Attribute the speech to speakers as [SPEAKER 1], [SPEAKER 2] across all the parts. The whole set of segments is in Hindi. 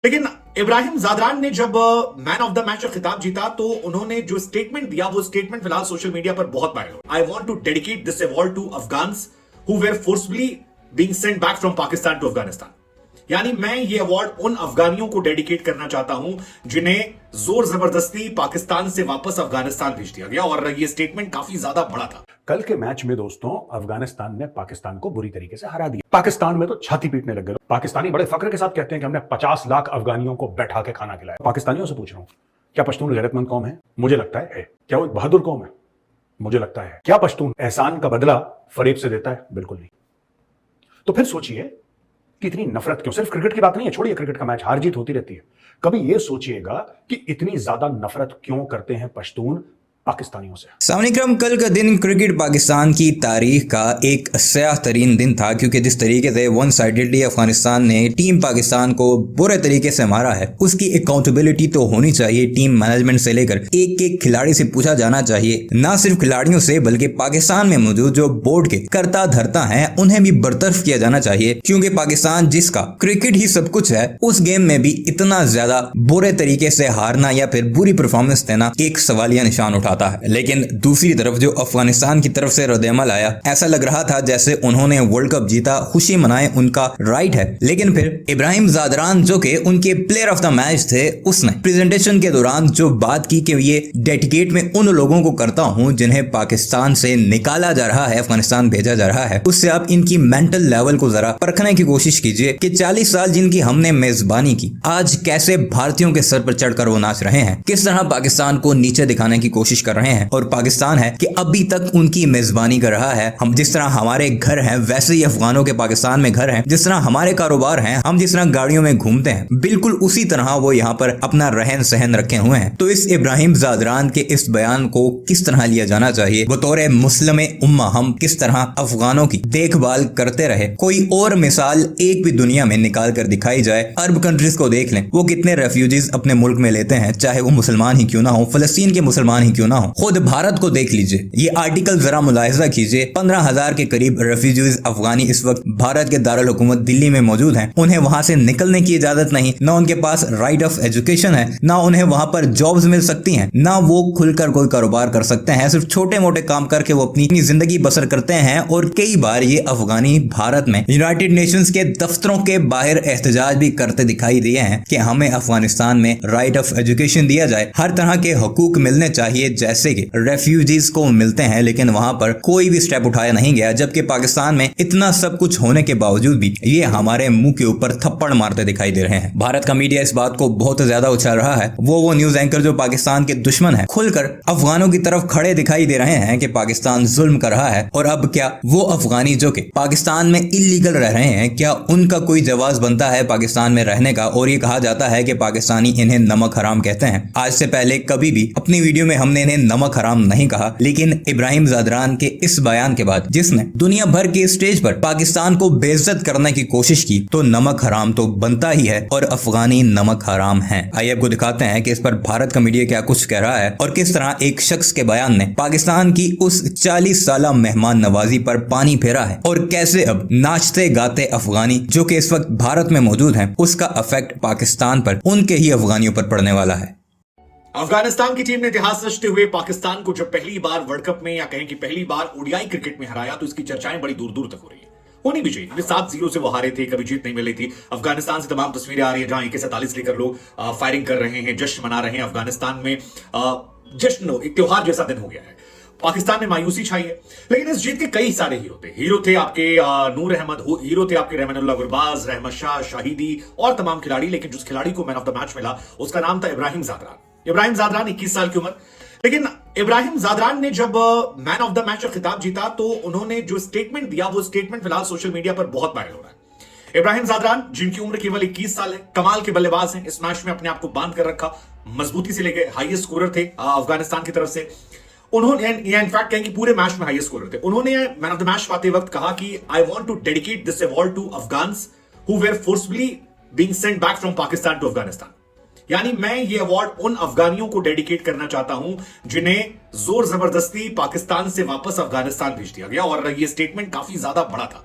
[SPEAKER 1] लेकिन इब्राहिम जादरान ने जब मैन ऑफ द मैच का खिताब जीता तो उन्होंने जो स्टेटमेंट दिया वो स्टेटमेंट फिलहाल सोशल मीडिया पर बहुत वायरल हो। I want to dedicate this award to Afghans who were forcefully being sent back from Pakistan to Afghanistan. यानी मैं ये अवार्ड उन अफगानियों को डेडिकेट करना चाहता हूं जिन्हें जोर जबरदस्ती पाकिस्तान से वापस अफगानिस्तान भेज दिया गया। और ये स्टेटमेंट काफी ज्यादा बड़ा था।
[SPEAKER 2] कल के मैच में दोस्तों अफगानिस्तान ने पाकिस्तान को बुरी तरीके से हरा दिया। पाकिस्तान में तो छाती पीटने लग गए। पाकिस्तानी बड़े फक्र के साथ कहते हैं कि हमने 50 लाख अफगानियों को बैठा के खाना खिलाया। पाकिस्तानियों से पूछ रहा हूं, क्या पश्तून गैरतमंद कौम है? मुझे लगता है। क्या वो एक बहादुर कौम है? मुझे लगता है। क्या पश्तून एहसान का बदला फरेब से देता है? बिल्कुल नहीं। तो फिर सोचिए कि इतनी नफरत क्यों? सिर्फ क्रिकेट की बात नहीं है, छोड़िए क्रिकेट का मैच, हार जीत होती रहती है। कभी यह सोचिएगा कि इतनी ज्यादा नफरत क्यों करते हैं पश्तून पाकिस्तानियों से।
[SPEAKER 3] सामने कल का दिन क्रिकेट पाकिस्तान की तारीख का एक स्याह तरीन दिन था, क्योंकि जिस तरीके से वन साइडेडली अफगानिस्तान ने टीम पाकिस्तान को बुरे तरीके से मारा है, उसकी अकाउंटेबिलिटी तो होनी चाहिए। टीम मैनेजमेंट से लेकर एक एक खिलाड़ी से पूछा जाना चाहिए, ना सिर्फ खिलाड़ियों से बल्कि पाकिस्तान में मौजूद जो बोर्ड के कर्ता धर्ता हैं उन्हें भी बरतरफ किया जाना चाहिए। क्योंकि पाकिस्तान जिसका क्रिकेट ही सब कुछ है, उस गेम में भी इतना ज्यादा बुरे तरीके से हारना या फिर बुरी परफॉर्मेंस देना एक सवालिया निशान उठा है। लेकिन दूसरी तरफ जो अफगानिस्तान की तरफ से रद्द-ए-अमल आया, ऐसा लग रहा था जैसे उन्होंने वर्ल्ड कप जीता, खुशी मनाए, उनका राइट है। लेकिन फिर इब्राहिम जादरान जो कि उनके प्लेयर ऑफ द मैच थे, उसने प्रेजेंटेशन के दौरान जो बात की कि ये डेडिकेट में उन लोगों को करता हूं जिन्हें पाकिस्तान से निकाला जा रहा है, अफगानिस्तान भेजा जा रहा है, उससे आप इनकी मेंटल लेवल को जरा परखने की कोशिश कीजिए कि 40 साल जिनकी हमने मेजबानी की, आज कैसे भारतीयों के सर पर चढ़कर वो नाच रहे हैं, किस तरह पाकिस्तान को नीचे दिखाने की कोशिश कर रहे हैं। और पाकिस्तान है कि अभी तक उनकी मेजबानी कर रहा है। हम जिस तरह हमारे घर हैं वैसे ही अफगानों के पाकिस्तान में घर हैं, जिस तरह हमारे कारोबार हैं, हम जिस तरह गाड़ियों में घूमते हैं, बिल्कुल उसी तरह वो यहाँ पर अपना रहन सहन रखे हुए हैं। तो इस इब्राहिम जादरान के इस बयान को किस तरह लिया जाना चाहिए? बतौर मुस्लिम उम्मा हम किस तरह अफगानों की देखभाल करते रहे? कोई और मिसाल एक भी दुनिया में निकाल कर दिखाई जाए। अरब कंट्रीज को देख लें, वो कितने रेफ्यूजीज अपने मुल्क में लेते हैं, चाहे वो मुसलमान ही क्यों ना हो, फलस्तीन के मुसलमान ही क्यों ना हो। खुद भारत को देख लीजिए, ये आर्टिकल जरा मुलाहिजा कीजिए। 15,000 के करीब रेफ्यूजीज अफगानी इस वक्त भारत के दारुल हुकूमत दिल्ली में मौजूद हैं। उन्हें वहां से निकलने की इजाजत नहीं, ना उनके पास राइट ऑफ एजुकेशन है, ना उन्हें वहां पर जॉब्स मिल सकती हैं, ना वो खुलकर कोई कारोबार कर सकते हैं। सिर्फ छोटे मोटे काम करके वो अपनी जिंदगी बसर करते हैं। और कई बार ये अफगानी भारत में यूनाइटेड नेशंस के दफ्तरों के बाहर एहतजाज भी करते दिखाई दिए हैं कि हमें अफगानिस्तान में राइट ऑफ एजुकेशन दिया जाए, हर तरह के हकूक मिलने चाहिए जैसे कि रेफ्यूजीज को मिलते हैं। लेकिन वहां पर कोई भी स्टेप उठाया नहीं गया, जबकि पाकिस्तान में इतना सब कुछ होने के बावजूद भी ये हमारे मुंह के ऊपर थप्पड़ मारते दिखाई दे रहे हैं। भारत का मीडिया इस बात को बहुत ज्यादा उछाल रहा है। वो न्यूज एंकर जो पाकिस्तान के दुश्मन है, खुलकर अफगानों की तरफ खड़े दिखाई दे रहे हैं कि पाकिस्तान जुल्म कर रहा है। और अब क्या वो अफगानी जो कि पाकिस्तान में इलीगल रह रहे हैं, क्या उनका कोई जवाब बनता है पाकिस्तान में रहने का? और ये कहा जाता है कि पाकिस्तानी इन्हें नमक हराम कहते हैं। आज से पहले कभी भी अपनी वीडियो में हमने इन्हें नमक हराम नहीं कहा, लेकिन इब्राहिम जादरान के इस बयान के बाद जिसने दुनिया भर के स्टेज पर पाकिस्तान को बेइज्जत करने की कोशिश की, तो नमक हराम तो बनता ही है और अफगानी नमक हराम हैं। आइए आपको दिखाते हैं कि इस पर भारत का मीडिया क्या कुछ कह रहा है और किस तरह एक शख्स के बयान ने पाकिस्तान की उस 40 साला मेहमान नवाजी पर पानी फेरा है, और कैसे अब नाचते गाते अफगानी जो कि इस वक्त भारत में मौजूद हैं, उसका इफेक्ट पाकिस्तान पर, उनके ही अफगानियों पर पड़ने वाला है।
[SPEAKER 1] अफगानिस्तान की टीम ने इतिहास रचते हुए पाकिस्तान को जब पहली बार वर्ल्ड कप में या कहें कि पहली बार ओडीआई क्रिकेट में हराया, तो इसकी चर्चाएं बड़ी दूर दूर तक हो रही है। होनी भी चाहिए। 7-0 से वो हारे थे, कभी जीत नहीं मिली थी। अफगानिस्तान से तमाम तस्वीरें आ रही है जहां AK-47 लेकर लोग फायरिंग कर रहे हैं, जश्न मना रहे हैं। अफगानिस्तान में जश्न एक त्योहार जैसा दिन हो गया है। पाकिस्तान में मायूसी छाई है। लेकिन इस जीत के कई सारे हीरो थे। हीरो थे आपके नूर अहमद, हीरो थे आपके रहमानुल्लाह गुरबाज, रहमत शाह, शाहिदी और तमाम खिलाड़ी। लेकिन जिस खिलाड़ी को मैन ऑफ द मैच मिला उसका नाम था इब्राहिम जादरान। इब्राहिम जादरान 21 साल की उम्र। लेकिन इब्राहिम जादरान ने जब मैन ऑफ द मैच का खिताब जीता तो उन्होंने जो स्टेटमेंट दिया वो स्टेटमेंट फिलहाल सोशल मीडिया पर बहुत वायरल हो रहा है। इब्राहिम जादरान जिनकी उम्र केवल 21 साल है, कमाल के बल्लेबाज हैं। इस मैच में अपने आप को बांध कर रखा, मजबूती से लेकर हाईएस्ट स्कोरर थे अफगानिस्तान की तरफ से। उन्होंने इनफैक्ट कहें कि पूरे मैच में हाईएस्ट स्कोरर थे। उन्होंने मैन ऑफ द मैच पाते वक्त कहा कि I want to dedicate this award to Afghans who were forcefully being sent back from Pakistan to Afghanistan. यानी मैं ये अवार्ड उन अफगानियों को डेडिकेट करना चाहता हूं जिन्हें जोर जबरदस्ती पाकिस्तान से वापस अफगानिस्तान भेज दिया गया। और ये स्टेटमेंट काफी ज्यादा बड़ा था।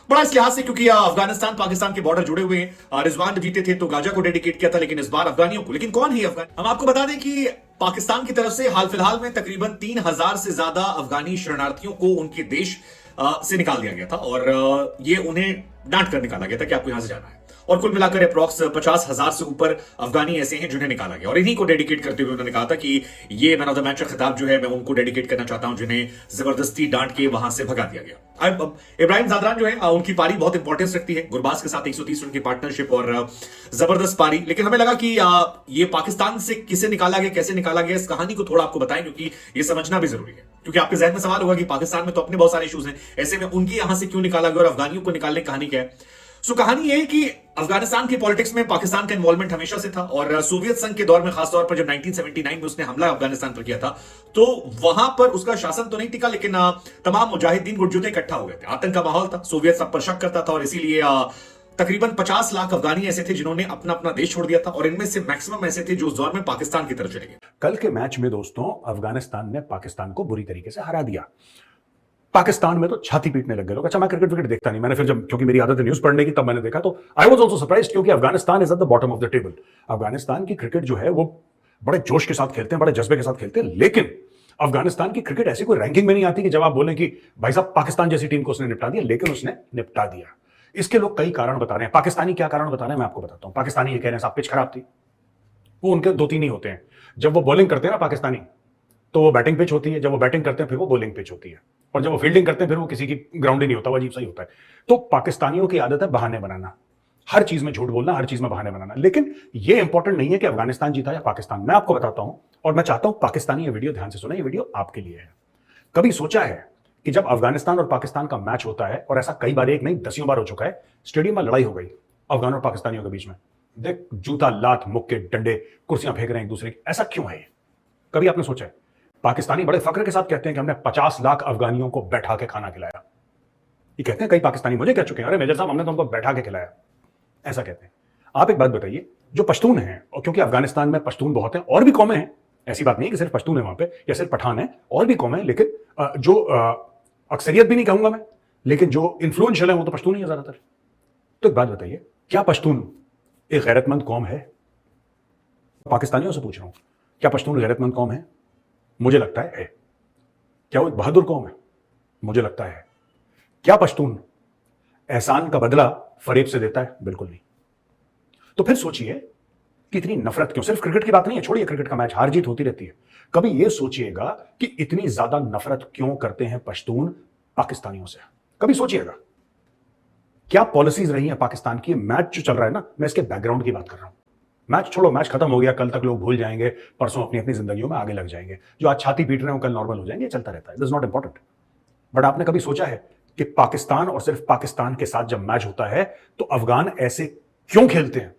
[SPEAKER 1] बड़ा इस लिहाज से क्योंकि अफगानिस्तान पाकिस्तान के बॉर्डर जुड़े हुए हैं। रिजवान जीते थे तो गाजा को डेडिकेट किया था, लेकिन इस बार अफगानियों को। लेकिन कौन है अफगान? हम आपको बता दें कि पाकिस्तान की तरफ से हाल फिलहाल में तकरीबन 3000 से ज्यादा अफगानी शरणार्थियों को उनके देश से निकाल दिया गया था और ये उन्हें डांट कर निकाला गया था कि आपको यहां से जाना है। और कुल मिलाकर अप्रॉक्स 50,000 से ऊपर अफगानी ऐसे हैं जिन्हें निकाला गया और इन्हीं को डेडिकेट करते हुए उन्होंने कहा था कि ये मैन ऑफ द मैच का खिताब जो है मैं उनको डेडिकेट करना चाहता हूं जिन्हें जबरदस्ती डांट के वहां से भगा दिया गया। अब इब्राहिम ज़ादरान जो है उनकी पारी बहुत इंपॉर्टेंस रखती है, गुरबाज के साथ 130 रन की पार्टनरशिप और जबरदस्त पारी। लेकिन हमें लगा कि ये पाकिस्तान से किसे निकाला गया, कैसे निकाला गया, इस कहानी को थोड़ा आपको बताएं क्योंकि ये समझना भी जरूरी है। क्योंकि आपके जहन में सवाल होगा कि पाकिस्तान में तो अपने बहुत सारे इश्यूज हैं, ऐसे में उनकी यहां से क्यों निकाला गया और अफगानियों को निकालने की कहानी क्या है। सो कहानी यह है कि अफगानिस्तान की पॉलिटिक्स में पाकिस्तान का इन्वॉल्वमेंट हमेशा से था और सोवियत संघ के दौर में खासतौर पर जब 1979 में उसने हमला अफगानिस्तान पर किया था तो वहां पर उसका शासन तो नहीं टिका, लेकिन तमाम मुजाहिदीन गुटजुटे इकट्ठा हो गए थे। आतंक का माहौल था, सोवियत सब पर शक करता था और इसीलिए तकरीबन 50 लाख अफगानी ऐसे थे जिन्होंने अपना अपना देश छोड़ दिया था और इनमें से मैक्सिमम ऐसे थे जो उस दौर में पाकिस्तान की तरफ चले गए।
[SPEAKER 2] कल के मैच में दोस्तों अफगानिस्तान ने पाकिस्तान को बुरी तरीके से हरा दिया। पाकिस्तान में तो छाती पीटने लग गए लोग। अच्छा, मैं क्रिकेट विकेट देखता नहीं, मैंने फिर जब क्योंकि मेरी आदत है न्यूज पढ़ने की तब मैंने देखा तो आई वाज आल्सो सरप्राइज्ड क्योंकि Afghanistan is at the bottom of the table. Afghanistan की क्रिकेट जो है वो बड़े जोश के साथ खेलते हैं, बड़े जज्बे के साथ खेलते हैं, लेकिन अफगानिस्तान की क्रिकेट ऐसी कोई रैंकिंग में नहीं आती कि जब आप बोलें कि भाई साहब पाकिस्तान जैसी टीम को उसने निपटा दिया, लेकिन उसने निपटा दिया। इसके लोग कई कारण बता रहे हैं। पाकिस्तानी क्या कारण बता रहे हैं मैं आपको बताता हूं। पाकिस्तानी ये कह रहे हैं साहब पिच खराब थी। वो उनके दो तीन ही होते हैं। जब वो बॉलिंग करते हैं ना पाकिस्तानी तो वो बैटिंग पिच होती है, जब वो बैटिंग करते हैं फिर वो बॉलिंग पिच होती है, और जब वो फील्डिंग करते हैं फिर वो किसी की ग्राउंड ही नहीं होता, वो अजीब सा ही होता है। तो पाकिस्तानियों की आदत है बहाने बनाना, हर चीज में झूठ बोलना, हर चीज में बहाने बनाना। लेकिन ये इंपॉर्टेंट नहीं है कि अफगानिस्तान जीता या पाकिस्तान। मैं आपको बताता हूं और मैं चाहता हूं पाकिस्तानी ये वीडियो ध्यान से सुना, ये वीडियो आपके लिए है। कभी सोचा है कि जब अफगानिस्तान और पाकिस्तान का मैच होता है, और ऐसा कई बार, एक नहीं दसियों बार हो चुका है, स्टेडियम में लड़ाई हो गई अफगान और पाकिस्तानियों के बीच में, देख जूता लात मुक्के डंडे कुर्सियां फेंक रहे हैं एक दूसरे की, ऐसा क्यों है? कभी आपने सोचा है? पाकिस्तानी बड़े फख्र के साथ कहते हैं कि हमने 50 लाख अफगानियों को बैठा के खाना खिलाया। ये कहते हैं कई पाकिस्तानी, मुझे कह चुके हैं, अरे मेजर साहब हमने तो उनको बैठा के खिलाया, ऐसा कहते हैं। आप एक बात बताइए, जो पश्तून हैं, और क्योंकि अफगानिस्तान में पश्तून बहुत हैं, और भी कौमें हैं, ऐसी बात नहीं है कि सिर्फ पश्तून है वहां पे या सिर्फ पठान है, और भी कौमें हैं, लेकिन जो अक्सरियत भी नहीं कहूंगा मैं, लेकिन जो इन्फ्लुएंशियल है वो तो पश्तून ही है ज्यादातर। तो एक बात बताइए, क्या पश्तून एक गैरतमंद कौम है? पाकिस्तानियों से पूछ रहा हूं, क्या पश्तून गैरतमंद कौम है? मुझे लगता है। क्या वो एक बहादुर कौम है? मुझे लगता है। क्या पश्तून एहसान का बदला फरेब से देता है? बिल्कुल नहीं। तो फिर सोचिए कि इतनी नफरत क्यों? सिर्फ क्रिकेट की बात नहीं है, छोड़िए क्रिकेट का मैच, हार जीत होती रहती है। कभी यह सोचिएगा कि इतनी ज्यादा नफरत क्यों करते हैं पश्तून पाकिस्तानियों से? कभी सोचिएगा क्या पॉलिसीज रही हैं पाकिस्तान की? मैच जो चल रहा है ना, मैं इसके बैकग्राउंड की बात कर रहा हूं। मैच छोड़ो, मैच खत्म हो गया, कल तक लोग भूल जाएंगे, परसों अपनी अपनी जिंदगियों में आगे लग जाएंगे। जो आज छाती पीट रहे हैं वो कल नॉर्मल हो जाएंगे, चलता रहता है, this is not important. But आपने कभी सोचा है कि पाकिस्तान और सिर्फ पाकिस्तान के साथ जब मैच होता है तो अफगान ऐसे क्यों खेलते हैं?